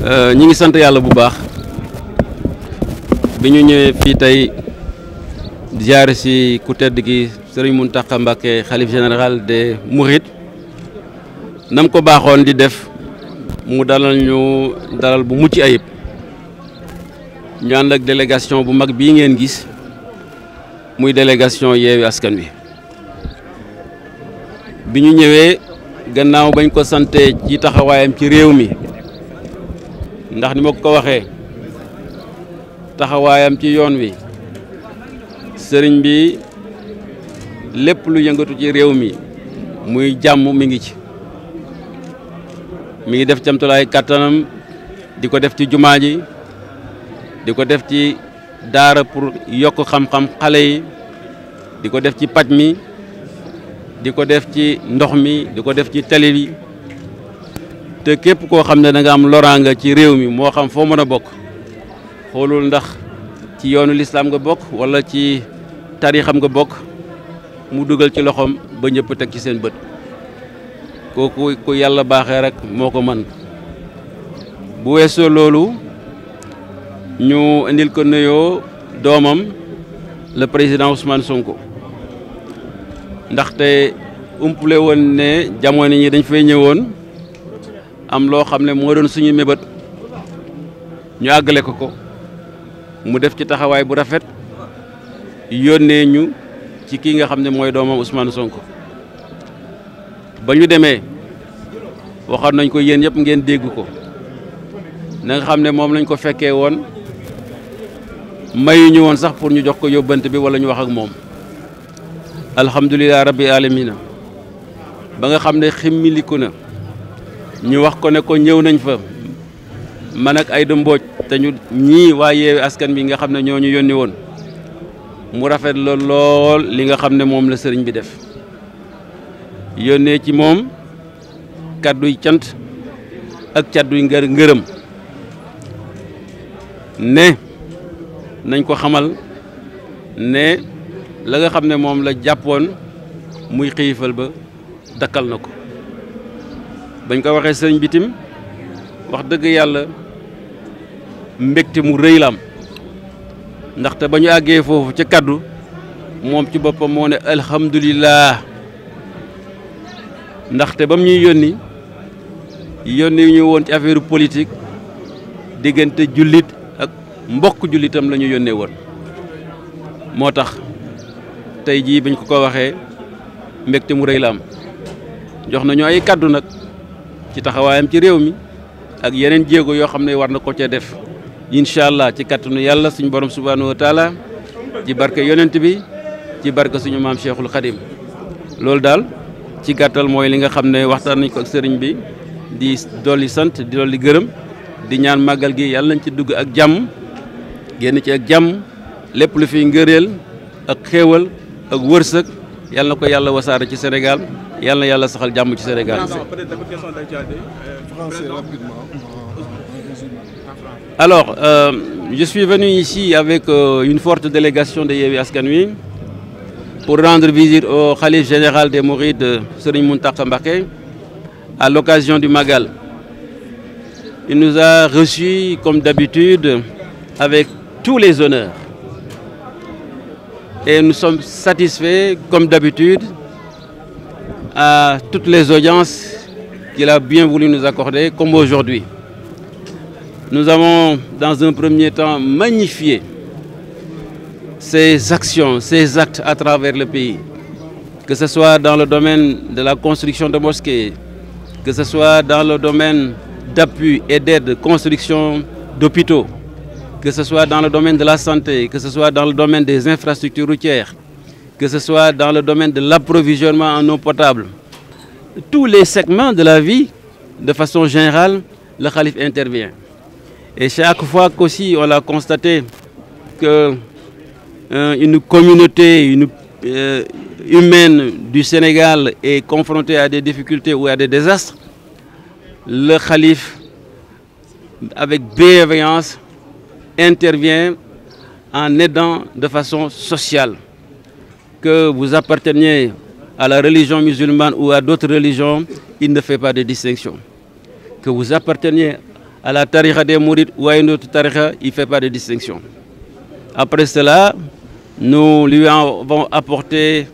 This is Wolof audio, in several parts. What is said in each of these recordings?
ñi ngi sant yàlla bu baax bi ñu ñëwee fii tey ziyaare si ku tedd gi Serigne Mountakha Mbacké xalif général des Mourides nam ko baaxoon di def mu dalal ñu dalal bu mucc ayib ñu ànd ak délégation bu mag bii ngeen gis muy délégation Yewwi Askan Wi bi ñu ñëwee gannaaw bañ ko sante ci taxawaayam ci réew mi ndax ni ma ko waxee taxawaayam ci yoon wi sëriñ bi lépp lu yëngatu ci réew mi muy jàmm mi ngi ci mi ngi def camtulaay kàttanam di ko def ci jumaa ji di ko def ci daara pour yokk xam-xam xale yi di ko def ci paj mi di ko def ci ndox mi di ko def ci tali bi te képp koo xam ne da nga am loraanga ci réew mi moo xam foo mën a bokk xoolul ndax ci yoonu lislaam nga bokk wala ci tarixam nga bokk mu dugal ci loxoom ba ñëpp teg ci seen bët kooku ku yàlla baaxee rek moo ko mën bu weesoo loolu ñu indil ko nuyoo doomam le président Ousmane Sonko ndaxte umpule woon ne jamono ñi dañ fay ñëwoon am loo xam ne moo doon suñu mébét ñu àggale ko mu def ci taxawaay bu rafet yónnee ñu ci kii nga xam ne mooy doomam Ousmane Sonko ba ñu demee waxoon nañ ko yéen yëpp ngeen dégg ko na nga xam ne moom lañ ko fekkee woon mayuñu woon sax pour ñu jox ko yóbbante bi wala ñu wax ak moom alhamdulilah rabbi alamina ba nga xam ne ximmiliku na ñu wax ko ne ko ñëw nañ fa man ak Aïda Mbodj te ñu ñii waa Yewwi Askan Wi nga xam ne ñoo ñu yónni woon mu rafet lool li nga xam ne moom la sëriñ bi def yónnee ci moom kàdduy cant ak kàdduy ngërëm ne nañ ko xamal ne la nga xam ne moom la jàppoon muy xiifal ba dakkal na ko bañ ko waxee sëriñ bitim wax dëgg yàlla mbégte mu rëy la am ndaxte ba ñu àggee foofu ca kaddu moom ci boppam moo ne alhamdulillah ndaxte ba mu ñuy yónni ñu woon ci affaire politique diggante jullit ak mbokk jullitam la ñu yónnee woon moo tax tey jii biñ ko waxee mbégte mu rëy la am jox nañu ay kaddu nag ci taxawaayam ci réew mi ak yeneen jéego yoo xam ne war na ko ca def incha allah ci kattanu yàlla suñu borom subhanahu wa taala ci barke yonent bi ci barke suñu maam Cheikhul Khadim loolu daal ci gàttal mooy li nga xam ne waxtaan nañ ko ak sëriñ bi di dolli sant di dolli gërëm di ñaan màggal gi yàlla nañ ci dugg ak jàmm génn ci ak jàmm lépp lu fiy ngëreel ak xéewal ak wërsëg yàlla na ko yàlla wasaare ci Sénégal yàlla na yàlla saxal jàmm ci Sénégal. Alors, je suis venu ici avec une forte délégation de Yewwi Askan Wi pour rendre visite au khalife général des Mourides, Serigne Mountakha Mbacké, à l'occasion du Magal. Il nous a reçus comme d'habitude avec tous les honneurs. Et nous sommes satisfaits comme d'habitude à toutes les audiences qu'il a bien voulu nous accorder, comme aujourd'hui. Nous avons, dans un premier temps, magnifié ces actions, ces actes à travers le pays, que ce soit dans le domaine de la construction de mosquées, que ce soit dans le domaine d'appui et d'aide, construction d'hôpitaux, que ce soit dans le domaine de la santé, que ce soit dans le domaine des infrastructures routières, que ce soit dans le domaine de l'approvisionnement en eau potable. Tous les segments de la vie, de façon générale, le khalife intervient. Et chaque fois qu'aussi on a constaté que une communauté humaine du Sénégal est confrontée à des difficultés ou à des désastres, le khalife, avec bienveillance, intervient en aidant de façon sociale. Que vous apparteniez à la religion musulmane ou à d'autres religions, il ne fait pas de distinction. Que vous apparteniez à la tariqa des Mourides ou à une autre tariqa, il ne fait pas de distinction. Après cela, nous lui avons apporté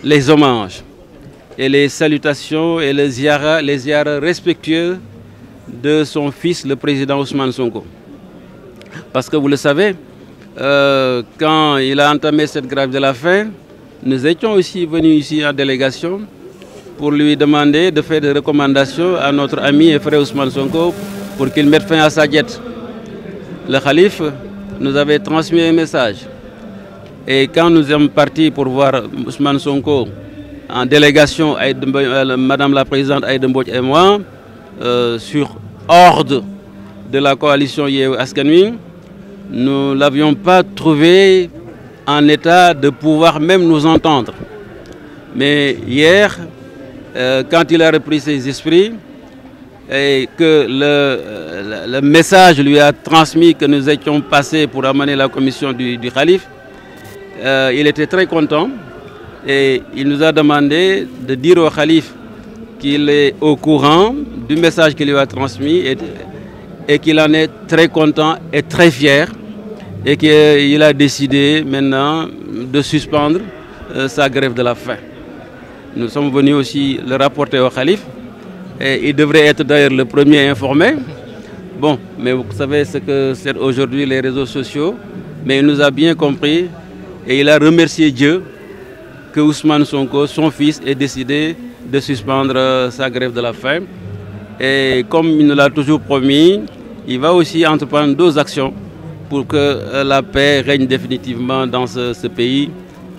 les hommages et les salutations et les ziyaras respectueux de son fils, le président Ousmane Sonko. Parce que vous le savez, quand il a entamé cette grève de la faim, nous étions aussi venus ici en délégation pour lui demander de faire des recommandations à notre ami et frère Ousmane Sonko pour qu'il mette fin à sa diète. Le calife nous avait transmis un message. Et quand nous sommes partis pour voir Ousmane Sonko en délégation, Madame la Présidente Aïda Mbodj et moi, sur ordre de la coalition Yewwi Askan Wi, nous ne l'avions pas trouvé en état de pouvoir même nous entendre. Mais hier, quand il a repris ses esprits et que le message lui a transmis que nous étions passés pour amener la commission du calife, il était très content et il nous a demandé de dire au calife qu'il est au courant du message qu'il lui a transmis et qu'il en est très content et très fier et qu'il a décidé maintenant de suspendre sa grève de la faim. Nous sommes venus aussi le rapporter au calife et il devrait être d'ailleurs le premier informé. Bon, mais vous savez ce que c'est aujourd'hui les réseaux sociaux, mais il nous a bien compris et il a remercié Dieu que Ousmane Sonko, son fils, ait décidé de suspendre sa grève de la faim. Et comme il nous l'a toujours promis, il va aussi entreprendre d'autres actions pour que la paix règne définitivement dans ce pays,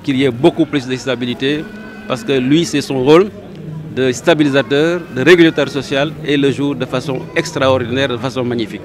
qu'il y ait beaucoup plus de stabilité, parce que lui, c'est son rôle de stabilisateur, de régulateur social, et le joue de façon extraordinaire, de façon magnifique.